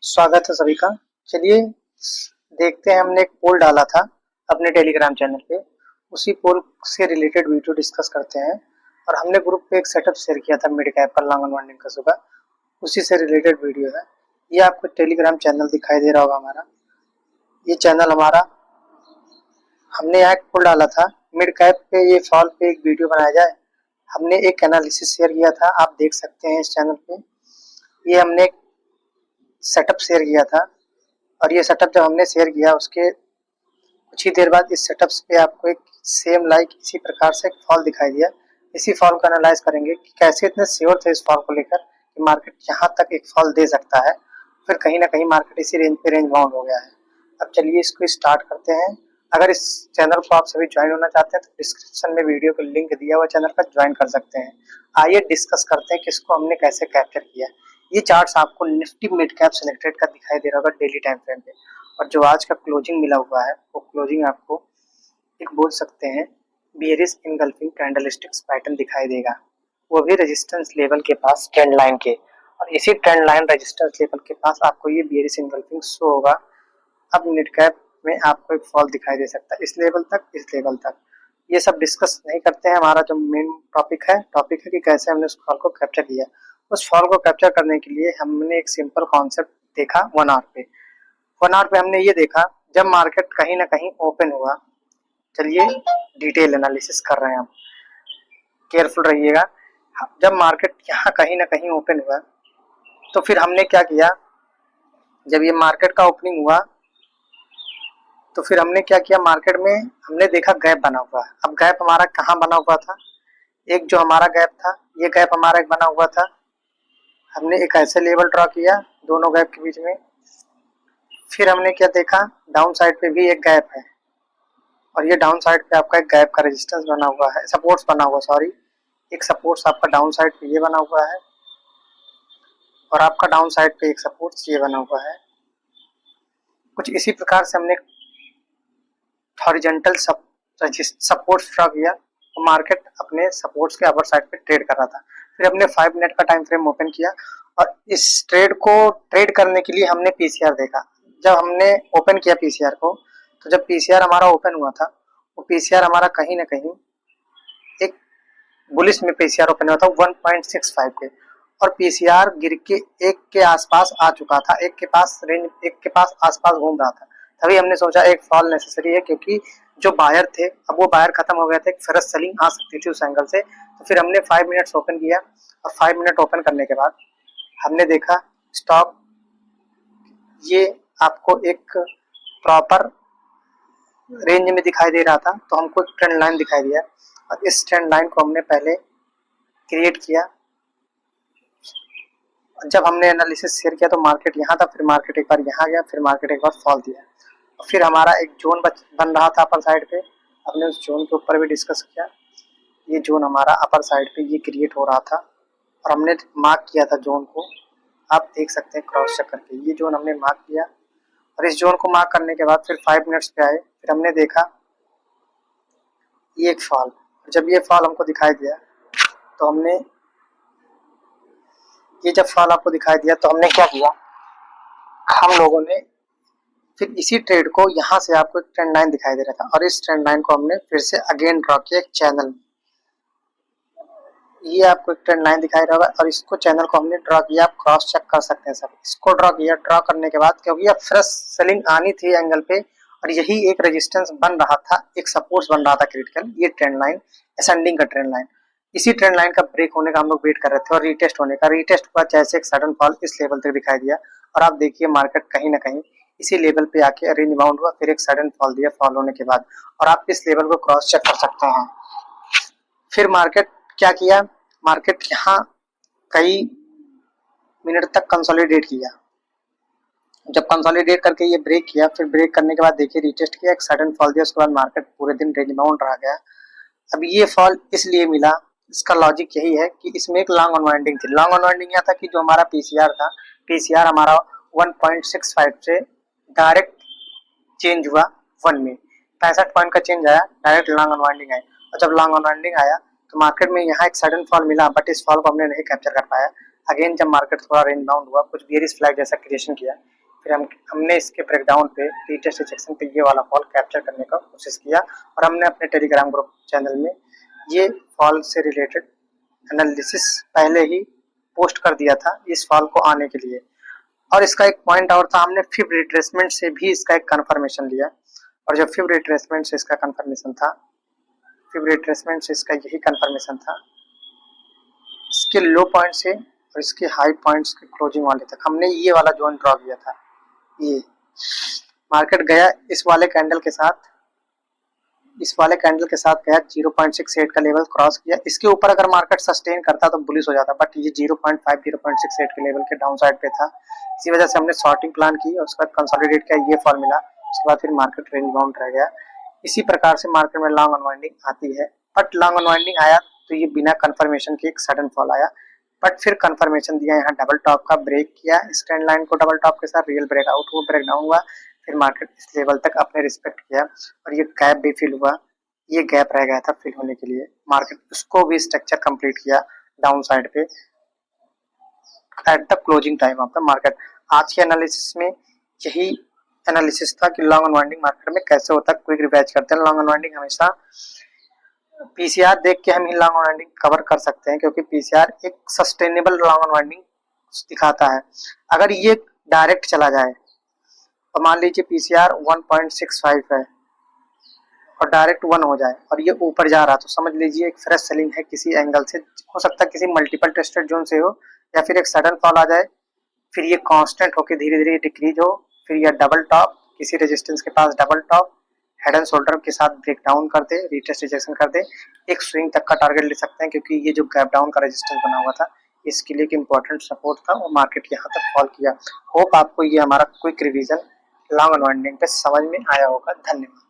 स्वागत है सभी का। चलिए देखते हैं, हमने एक पोल डाला था अपने टेलीग्राम चैनल पे। उसी पोल से रिलेटेड वीडियो डिस्कस करते हैं। और हमने ग्रुप पे एक सेटअप शेयर किया था मिड कैप का लॉन्ग अनवाइंडिंग का सुबह, उसी से रिलेटेड वीडियो है। ये आपको टेलीग्राम चैनल दिखाई दे रहा होगा हमारा। ये चैनल हमारा, हमने यहाँ एक पोल डाला था मिड कैप पे ये फॉल पे एक वीडियो बनाया जाए। हमने एक एनालिसिस शेयर किया था, आप देख सकते हैं इस चैनल पे। ये हमने एक सेटअप शेयर किया था और ये सेटअप जब हमने शेयर किया उसके कुछ ही देर बाद इस सेटअप पे आपको एक सेम लाइक इसी प्रकार से एक फॉल दिखाई दिया। इसी फॉल को एनालाइज करेंगे कि कैसे इतने श्योर थे इस फॉल को लेकर कि मार्केट यहाँ तक एक फॉल दे सकता है, फिर कहीं ना कहीं मार्केट इसी रेंज पे रेंज बाउंड हो गया है। अब चलिए इसको स्टार्ट करते हैं। अगर इस चैनल को आप सभी ज्वाइन होना चाहते हैं तो डिस्क्रिप्शन में वीडियो का लिंक दिया हुआ चैनल का ज्वाइन कर सकते हैं। आइए डिस्कस करते हैं कि इसको हमने कैसे कैप्चर किया। ये चार्ट्स आपको निफ्टी मिड कैप सिलेक्टेड का दिखाई दे रहा होगा डेली टाइम फ्रेम पे, और जो आज का क्लोजिंग मिला हुआ है वो क्लोजिंग आपको एक बोल सकते हैं बेयरिश इनगल्फिंग कैंडलस्टिक्स पैटर्न दिखाई देगा, वो भी रेजिस्टेंस लेवल के पास ट्रेंड लाइन के। और इसी ट्रेंड लाइन रेजिस्टेंस लेवल के पास आपको ये बेयरिश इनगल्फिंग शो होगा। अब मिड कैप में आपको एक फॉल दिखाई दे सकता है इस लेवल तक, इस लेवल तक। ये सब डिस्कस नहीं करते हैं। हमारा जो मेन टॉपिक है कि कैसे हमने उस फॉल को कैप्चर किया। उस फॉल को कैप्चर करने के लिए हमने एक सिंपल कॉन्सेप्ट देखा 1 आवर पे। 1 आवर पे हमने ये देखा, जब मार्केट कहीं ना कहीं ओपन हुआ। चलिए डिटेल एनालिसिस कर रहे हैं हम, केयरफुल रहिएगा। जब मार्केट यहाँ कहीं ना कहीं ओपन हुआ तो फिर हमने क्या किया, जब ये मार्केट का ओपनिंग हुआ तो फिर हमने क्या किया, मार्केट में हमने देखा गैप बना हुआ है। अब गैप हमारा कहाँ बना हुआ था, एक जो हमारा गैप था, ये गैप हमारा एक बना हुआ था। हमने एक ऐसे लेवल ड्रॉ किया दोनों गैप के बीच में। फिर हमने क्या देखा, डाउन साइड पे भी एक गैप है और ये डाउन साइड पे आपका एक गैप का रेजिस्टेंस बना हुआ है, सपोर्ट्स बना हुआ, सॉरी, एक सपोर्ट्स आपका डाउन साइड पे ये बना हुआ है और आपका डाउन साइड पे एक सपोर्ट्स ये बना हुआ है। कुछ इसी प्रकार से हमने हॉरिजॉन्टल सपोर्ट्स ड्रॉ किया और मार्केट अपने सपोर्ट्स के अपर साइड पे ट्रेड कर रहा था। फिर हमने 5 मिनट का टाइम फ्रेम ओपन किया और इस ट्रेड को ट्रेड करने के लिए हमने पीसीआर देखा। जब हमने ओपन किया पीसीआर को, तो जब पीसीआर हमारा ओपन हुआ था, वो पीसीआर हमारा कहीं ना कहीं एक बुलिश में पीसीआर ओपन हुआ था 1.65 के, और पीसीआर गिर के 1 के आसपास आ चुका था, 1 के पास रेंज, 1 के पास आसपास घूम रहा था। तभी हमने सोचा एक फॉल नेसेसरी है, क्योंकि जो बायर थे अब वो बायर खत्म हो गए थे, फ्रेश सेलिंग आ सकती थी उस एंगल से। तो फिर हमने 5 मिनट्स ओपन किया और 5 मिनट ओपन करने के बाद हमने देखा स्टॉक ये आपको एक प्रॉपर रेंज में दिखाई दे रहा था, तो हमको एक ट्रेंड लाइन दिखाई दिया और इस ट्रेंड लाइन को हमने पहले क्रिएट किया। जब हमने एनालिसिस शेयर किया तो मार्केट यहाँ था, फिर मार्केट एक बार यहाँ गया, फिर मार्केट एक बार फॉल दिया। फिर हमारा एक जोन बन रहा था अपर साइड पे, हमने उस जोन के ऊपर भी डिस्कस किया। ये जोन हमारा अपर साइड पे ये क्रिएट हो रहा था और हमने मार्क किया था जोन को, आप देख सकते हैं क्रॉस चेक करके। ये जोन हमने मार्क किया और इस जोन को मार्क करने के बाद फिर 5 मिनट्स पे आए, फिर हमने देखा ये एक फॉल। जब ये फॉल हमको दिखाई दिया तो हमने, ये जब फॉल आपको दिखाई दिया तो हमने क्या किया, हम लोगों ने फिर इसी ट्रेड को, यहाँ से आपको एक ट्रेंड लाइन दिखाई दे रहा था और इस ट्रेंड लाइन को हमने फिर से अगेन ड्रॉ किया एक चैनल। ये आपको एक ट्रेंड लाइन दिखाई रहा है और इसको चैनल को हमने ड्रॉ किया, आप क्रॉस चेक कर सकते हैं सब। इसको ड्रॉ किया, ड्रॉ करने के बाद क्योंकि अब फ्रेश सेलिंग आनी थी एंगल पे और यही एक रेजिस्टेंस बन रहा था, एक सपोर्ट बन रहा था क्रिटिकल, ये ट्रेंड लाइन, असेंडिंग का ट्रेंड लाइन। इसी ट्रेंड लाइन का ब्रेक होने का हम लोग वेट कर रहे थे और रीटेस्ट होने का। रीटेस्ट हुआ, जैसे एक सडन फॉल इस लेवल तक दिखाई दिया और आप देखिए मार्केट कहीं ना कहीं इसी लेवल पे आके रेंज बाउंड हुआ, फिर एक सडन फॉल दिया फॉल होने के बाद, और आप इस लेवल को क्रॉस चेक कर सकते हैं। फिर मार्केट क्या किया, मार्केट यहाँ कई मिनट तक कंसोलिडेट किया। जब कंसोलिडेट करके ये ब्रेक किया, फिर ब्रेक करने के बाद देखिए रीटेस्ट किया, एक सडन फॉल दिया, उसके बाद मार्केट पूरे दिन रेंज बाउंड रह गया। अब ये फॉल इसलिए मिला, इसका लॉजिक यही है कि इसमें एक लॉन्ग अनवाइंडिंग थी। लॉन्ग अनवाइंडिंग यह था कि जो हमारा पीसीआर था, पीसीआर हमारा 1.65 से डायरेक्ट चेंज हुआ 1 में, 65 पॉइंट का चेंज आया, डायरेक्ट लॉन्ग अनवाइंडिंग आई। और जब लॉन्ग अनवाइंडिंग आया तो मार्केट में यहाँ एक सडन फॉल मिला, बट इस फॉल को हमने नहीं कैप्चर कर पाया। अगेन जब मार्केट थोड़ा रेंज बाउंड हुआ, कुछ बेयरिश फ्लैग जैसा क्रिएशन किया, फिर हमने इसके ब्रेकडाउन पे रीटेस्ट रिजेक्शन पे ये वाला फॉल कैप्चर करने का कोशिश किया और हमने अपने टेलीग्राम ग्रुप चैनल में ये फॉल से रिलेटेड एनालिसिस पहले ही पोस्ट कर दिया था इस फॉल को आने के लिए। और इसका एक पॉइंट और था, हमने फिब रिट्रेसमेंट से भी इसका एक कंफर्मेशन लिया और जो फिब रिट्रेसमेंट से इसका कंफर्मेशन था, फिब रिट्रेसमेंट से इसका यही कंफर्मेशन था, इसके लो पॉइंट से और इसके हाई पॉइंट्स के क्लोजिंग वाले तक हमने ये वाला जोन ड्रॉ किया था। ये मार्केट गया इस वाले कैंडल के साथ गया 0.68 का लेवल क्रॉस किया। इसके ऊपर अगर मार्केट सस्टेन करता तो बुलिश हो जाता, बट ये 0.5 0.68 के लेवल के डाउन साइड पे था। इसी वजह से हमने शॉर्टिंग प्लान की और उसके बाद कंसोलिडेट किया, ये फॉल मिला। उसके बाद फिर मार्केट रेंज बाउंड रह गया। इसी प्रकार से मार्केट में लॉन्ग अनवाइंडिंग आती है, बट लॉन्ग अनवाइंडिंग आया तो ये बिना कंफर्मेशन के एक सडन फॉल आया, बट फिर कंफर्मेशन दिया, यहाँ डबल टॉप का ब्रेक किया, स्टैंड लाइन को डबल टॉप के साथ रियल ब्रेकआउट हुआ, ब्रेकडाउन हुआ, फिर मार्केट इस लेवल तक अपने रिस्पेक्ट किया और ये गैप भी फिल हुआ। ये गैप रह गया था फिल होने के लिए, मार्केट उसको भी स्ट्रक्चर कंप्लीट किया डाउन साइड पे at the closing time of the market. आज के एनालिसिस में यही एनालिसिस था कि लॉन्ग अनवाइंडिंग मार्केट में कैसे होता है। क्विक रिवाइज करते हैं, लॉन्ग अनवाइंडिंग हमेशा पीसीआर देख के हम ही लॉन्ग अनवाइंडिंग कवर कर सकते हैं, क्योंकि पीसीआर एक सस्टेनेबल लॉन्ग अनवाइंडिंग दिखाता है। अगर ये डायरेक्ट चला जाए तो मान लीजिए पीसीआर 1.65 है और डायरेक्ट 1 हो जाए और ये ऊपर जा रहा, तो समझ लीजिए एक फ्रेश सेलिंग है किसी एंगल से, हो सकता है किसी मल्टीपल टेस्टेड जोन से हो, या फिर एक सडन फॉल आ जाए, फिर ये कांस्टेंट होकर धीरे धीरे डिक्रीज हो, फिर ये डबल टॉप किसी रेजिस्टेंस के पास double top head and shoulder के साथ ब्रेक डाउन कर दे, रीटेस्ट रिजेक्शन कर दे, एक स्विंग तक का टारगेट ले सकते हैं, क्योंकि ये जो गैप डाउन का रेजिस्टेंस बना हुआ था इसके लिए एक इंपॉर्टेंट सपोर्ट था और मार्केट यहाँ तक फॉल किया। होप आपको ये हमारा क्विक रिवीजन लॉन्ग अनवाइंडिंग पे समझ में आया होगा। धन्यवाद।